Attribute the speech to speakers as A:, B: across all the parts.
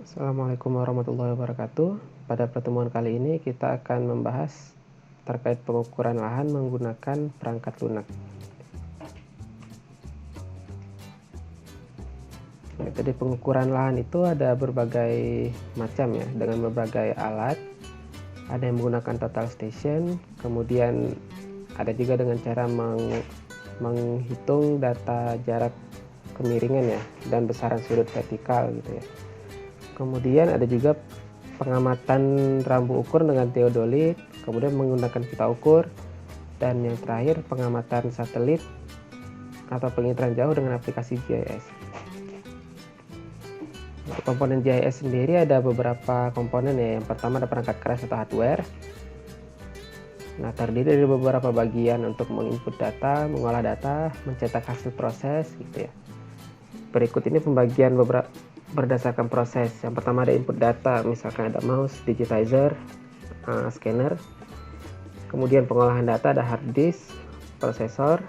A: Assalamualaikum warahmatullahi wabarakatuh. Pada pertemuan kali ini kita akan membahas terkait pengukuran lahan menggunakan perangkat lunak. Metode pengukuran lahan itu ada berbagai macam ya, dengan berbagai alat. Ada yang menggunakan total station, kemudian ada juga dengan cara menghitung data jarak kemiringan ya, dan besaran sudut vertikal gitu ya. Kemudian ada juga pengamatan rambu ukur dengan teodolit, kemudian menggunakan pita ukur, dan yang terakhir pengamatan satelit atau penginteran jauh dengan aplikasi GIS. Untuk komponen GIS sendiri ada beberapa komponen ya. Yang pertama ada perangkat keras atau hardware. Nah, terdiri dari beberapa bagian untuk menginput data, mengolah data, mencetak hasil proses gitu ya. Berikut ini pembagian berdasarkan proses. Yang pertama ada input data, misalkan ada mouse, digitizer, scanner. Kemudian pengolahan data ada hard disk, prosesor,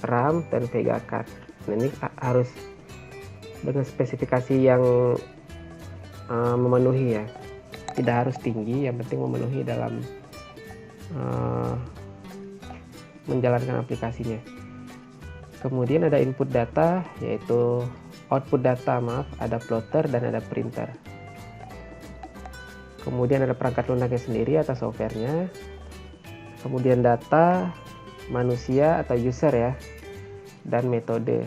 A: RAM, dan Vega card. Nah, ini harus dengan spesifikasi yang memenuhi ya. Tidak harus tinggi, yang penting memenuhi dalam menjalankan aplikasinya. Kemudian ada input data, yaitu output data, ada plotter dan ada printer. Kemudian ada perangkat lunaknya sendiri atau softwarenya. Kemudian data, manusia atau user ya, dan metode.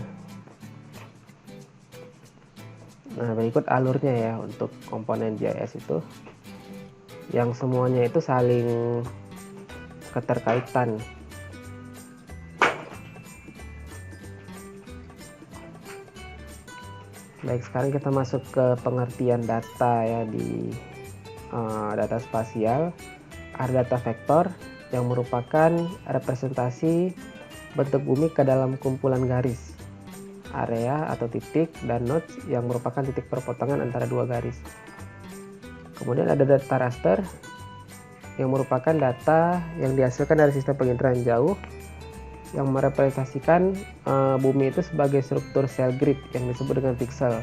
A: Nah, berikut alurnya ya untuk komponen GIS itu, yang semuanya itu saling keterkaitan. Baik, sekarang kita masuk ke pengertian data ya di data spasial. Ada data vektor yang merupakan representasi bentuk bumi ke dalam kumpulan garis, area atau titik, dan nodes yang merupakan titik perpotongan antara dua garis. Kemudian ada data raster yang merupakan data yang dihasilkan dari sistem penginteran jauh yang merepresentasikan bumi itu sebagai struktur cell grid yang disebut dengan pixel.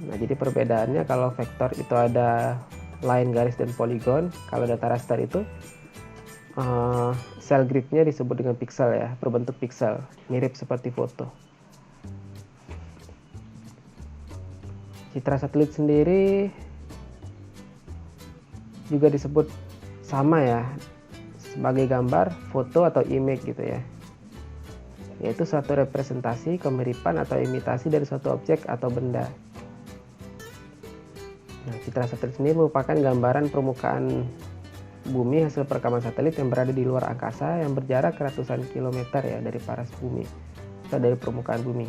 A: Nah, jadi perbedaannya kalau vektor itu ada line, garis, dan poligon. Kalau data raster itu cell gridnya disebut dengan pixel ya, berbentuk pixel, mirip seperti foto. Citra satelit sendiri juga disebut sama ya, sebagai gambar, foto, atau image gitu ya, yaitu suatu representasi, kemiripan, atau imitasi dari suatu objek atau benda. Nah, citra satelit sendiri merupakan gambaran permukaan bumi hasil perekaman satelit yang berada di luar angkasa yang berjarak ratusan kilometer ya dari paras bumi atau dari permukaan bumi.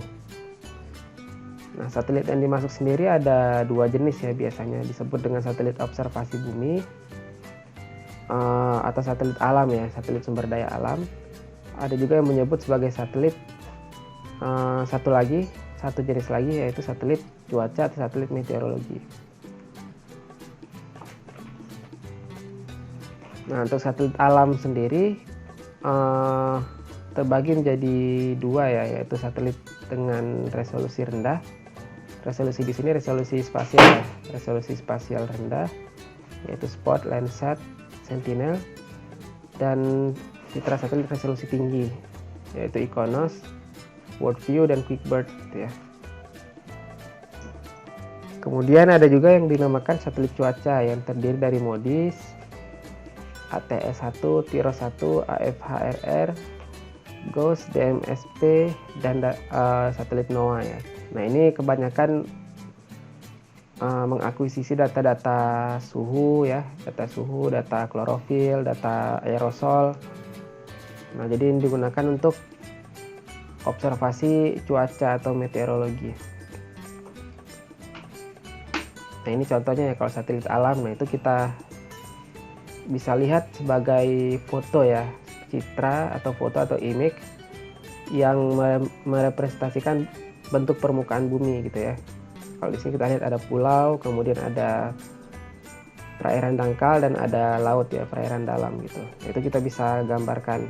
A: Nah, satelit yang dimasuk sendiri ada dua jenis ya, biasanya disebut dengan satelit observasi bumi atau satelit alam ya, satelit sumber daya alam. Ada juga yang menyebut sebagai satelit satu jenis lagi, yaitu satelit cuaca atau satelit meteorologi. Nah, untuk satelit alam sendiri terbagi menjadi dua ya, yaitu satelit dengan resolusi rendah. Resolusi di sini resolusi spasial ya, resolusi spasial rendah, yaitu Spot, Landsat, Sentinel. Dan citra satelit resolusi tinggi, yaitu Iconos, Worldview, dan QuickBird gitu ya. Kemudian ada juga yang dinamakan satelit cuaca yang terdiri dari MODIS, ATS-1, TIROS-1, AFHRR, GOES, DMSP, dan satelit NOAA ya. Nah, ini kebanyakan mengakuisisi data-data suhu ya, data klorofil, data aerosol. Nah, jadi ini digunakan untuk observasi cuaca atau meteorologi. Nah, ini contohnya ya, kalau satelit alam, nah itu kita bisa lihat sebagai foto ya, citra atau foto atau image yang merepresentasikan bentuk permukaan bumi gitu ya. Kalau di sini kita lihat ada pulau, kemudian ada perairan dangkal, dan ada laut ya, perairan dalam gitu. Itu kita bisa gambarkan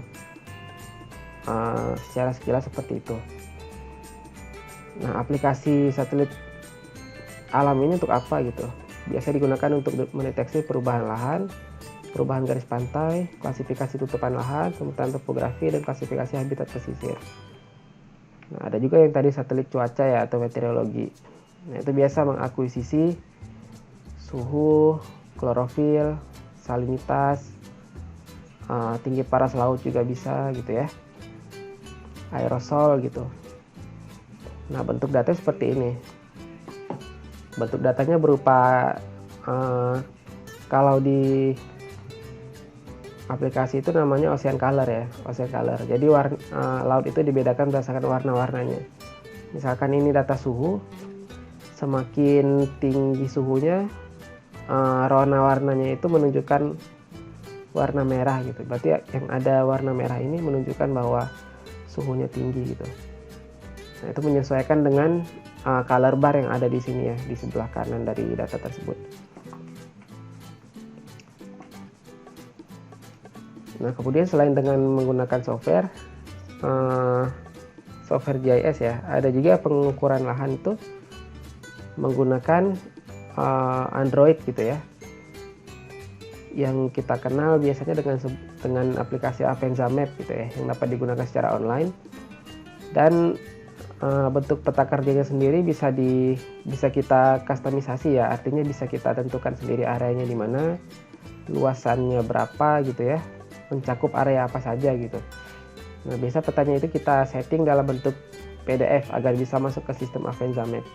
A: secara sekilas seperti itu. Nah, aplikasi satelit alam ini untuk apa gitu. Biasa digunakan untuk mendeteksi perubahan lahan, perubahan garis pantai, klasifikasi tutupan lahan, pemetaan topografi, dan klasifikasi habitat pesisir. Nah, ada juga yang tadi satelit cuaca ya atau meteorologi. Nah, itu biasa mengakuisisi suhu, klorofil, salinitas, tinggi paras laut juga bisa gitu ya, aerosol gitu. Nah, bentuk data seperti ini. Bentuk datanya berupa kalau di aplikasi itu namanya ocean color ya, ocean color. Jadi laut itu dibedakan berdasarkan warna-warnanya. Misalkan ini data suhu, semakin tinggi suhunya, warna-warnanya itu menunjukkan warna merah gitu. Berarti yang ada warna merah ini menunjukkan bahwa suhunya tinggi gitu. Nah, itu menyesuaikan dengan color bar yang ada di sini ya, di sebelah kanan dari data tersebut. Nah, kemudian selain dengan menggunakan software GIS ya, ada juga pengukuran lahan itu menggunakan Android gitu ya, yang kita kenal biasanya dengan aplikasi Avanza Map gitu ya, yang dapat digunakan secara online. Dan bentuk peta kerjanya sendiri bisa kita customisasi ya, artinya bisa kita tentukan sendiri areanya di mana, luasannya berapa gitu ya, mencakup area apa saja gitu. Nah, biasa petanya itu kita setting dalam bentuk PDF agar bisa masuk ke sistem Avanza Map.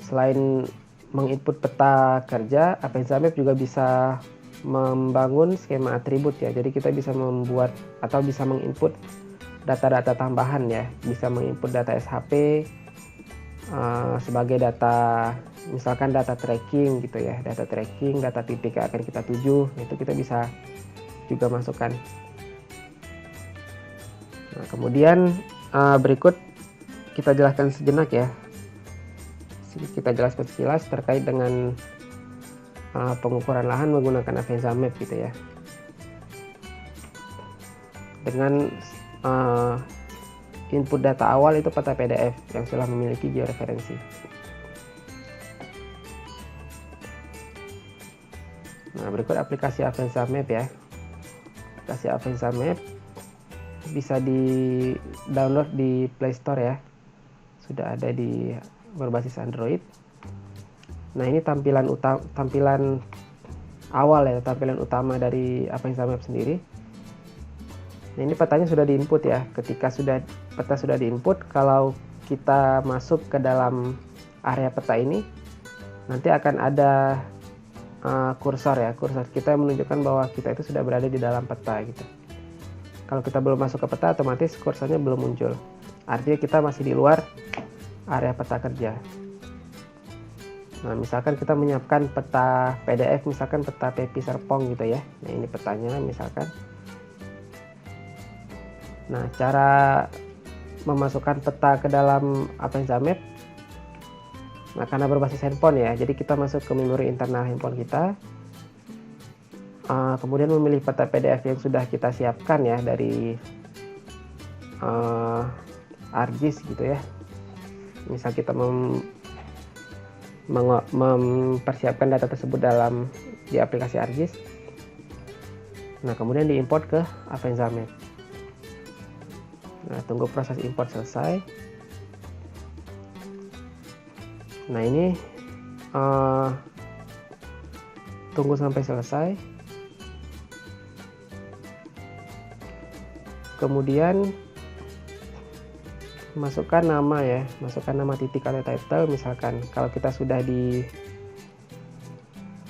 A: Selain menginput peta kerja, Avanza Map juga bisa membangun skema atribut ya. Jadi kita bisa membuat atau bisa menginput data-data tambahan ya. Bisa menginput data SHP sebagai data, misalkan data tracking gitu ya. Data tracking, data titik yang akan kita tuju, itu kita bisa juga masukkan. Nah, kemudian berikut kita jelaskan sejenak ya. Kita jelaskan sekilas terkait dengan pengukuran lahan menggunakan Avanza Map gitu ya. Dengan input data awal itu peta PDF yang sudah memiliki georeferensi. Nah, berikut aplikasi Avanza Map ya. Aplikasi Avanza Map bisa di-download di Play Store ya. Sudah ada di berbasis Android. Nah, ini tampilan awal ya, tampilan utama dari Avanza Map sendiri. Nah, ini petanya sudah diinput ya. Ketika peta sudah diinput, kalau kita masuk ke dalam area peta ini, nanti akan ada kursor ya, kursor kita yang menunjukkan bahwa kita itu sudah berada di dalam peta gitu. Kalau kita belum masuk ke peta, otomatis kursornya belum muncul. Artinya kita masih di luar area peta kerja. Nah, misalkan kita menyiapkan peta PDF, misalkan peta PP Serpong gitu ya. Nah, ini petanya misalkan. Nah, cara memasukkan peta ke dalam Avanza Map, nah karena berbasis handphone ya, jadi kita masuk ke memori internal handphone kita, kemudian memilih peta PDF yang sudah kita siapkan ya dari ArcGIS gitu ya. Misal kita mempersiapkan data tersebut di aplikasi ArcGIS. Nah, kemudian diimport ke Avanza Map. Nah, tunggu proses import selesai. Nah, ini tunggu sampai selesai. Kemudian masukkan nama ya, masukkan nama titik atau title. Misalkan kalau kita sudah di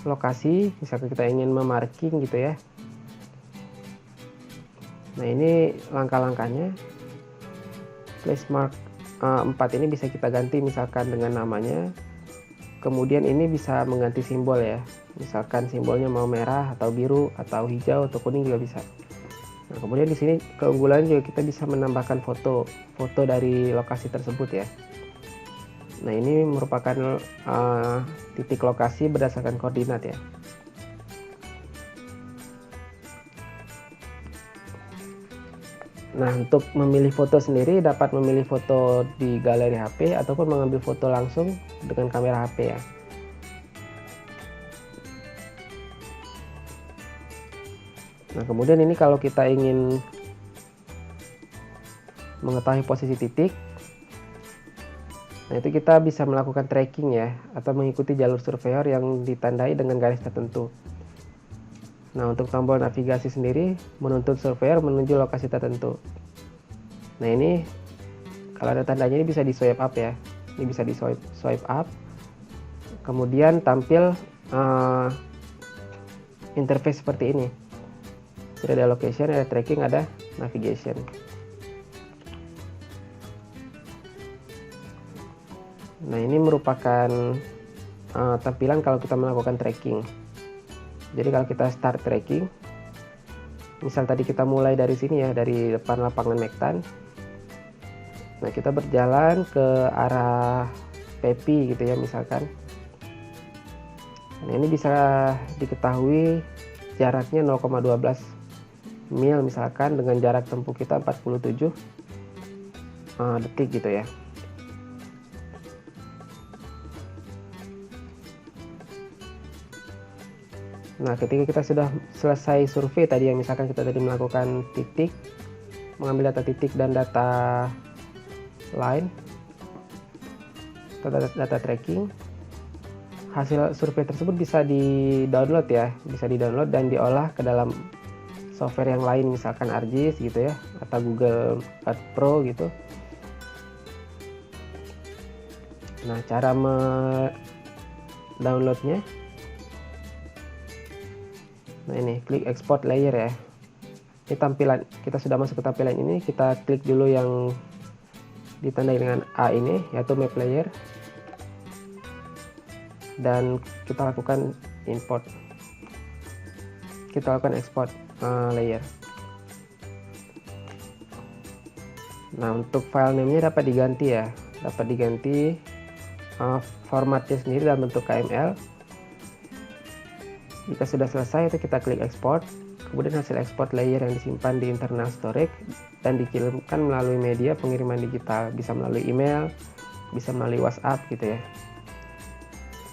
A: lokasi, misalkan kita ingin memarking gitu ya. Nah, ini langkah-langkahnya. Place mark 4 ini bisa kita ganti misalkan dengan namanya. Kemudian ini bisa mengganti simbol ya. Misalkan simbolnya mau merah atau biru atau hijau atau kuning juga bisa. Nah, kemudian di sini keunggulan juga kita bisa menambahkan foto dari lokasi tersebut ya. Nah, ini merupakan titik lokasi berdasarkan koordinat ya. Nah, untuk memilih foto sendiri dapat memilih foto di galeri HP ataupun mengambil foto langsung dengan kamera HP ya. Nah, kemudian ini kalau kita ingin mengetahui posisi titik, nah itu kita bisa melakukan tracking ya, atau mengikuti jalur surveyor yang ditandai dengan garis tertentu. Nah, untuk tombol navigasi sendiri menuntut surveyor menuju lokasi tertentu. Nah, ini kalau ada tandanya ini bisa di swipe up ya. Ini bisa di swipe up. Kemudian tampil interface seperti ini. Jadi ada location, ada tracking, ada navigation. Nah, ini merupakan tampilan kalau kita melakukan tracking. Jadi kalau kita start tracking, misal tadi kita mulai dari sini ya, dari depan lapangan Mactan. Nah, kita berjalan ke arah Pepi gitu ya misalkan. Nah, ini bisa diketahui jaraknya 0,12 mil misalkan, dengan jarak tempuh kita 47 detik gitu ya. Nah, ketika kita sudah selesai survei tadi yang misalkan kita tadi melakukan titik, mengambil data titik dan data line, data tracking, hasil survei tersebut bisa di-download ya, bisa di-download dan diolah ke dalam software yang lain, misalkan ArcGIS gitu ya, atau Google Earth Pro gitu. Nah, cara downloadnya, nah ini klik export layer ya. Ini tampilan, kita sudah masuk ke tampilan ini, kita klik dulu yang ditandai dengan A ini, yaitu map layer, dan kita lakukan import, kita lakukan export layer. Nah, untuk file name-nya dapat diganti ya, dapat diganti formatnya sendiri dalam bentuk KML. Jika sudah selesai itu kita klik export, kemudian hasil export layer yang disimpan di internal storage dan dikirimkan melalui media pengiriman digital, bisa melalui email, bisa melalui WhatsApp gitu ya,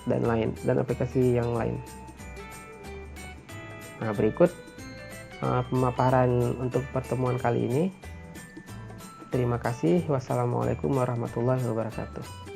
A: dan lain, dan aplikasi yang lain. Nah, berikut pemaparan untuk pertemuan kali ini. Terima kasih. Wassalamualaikum warahmatullahi wabarakatuh.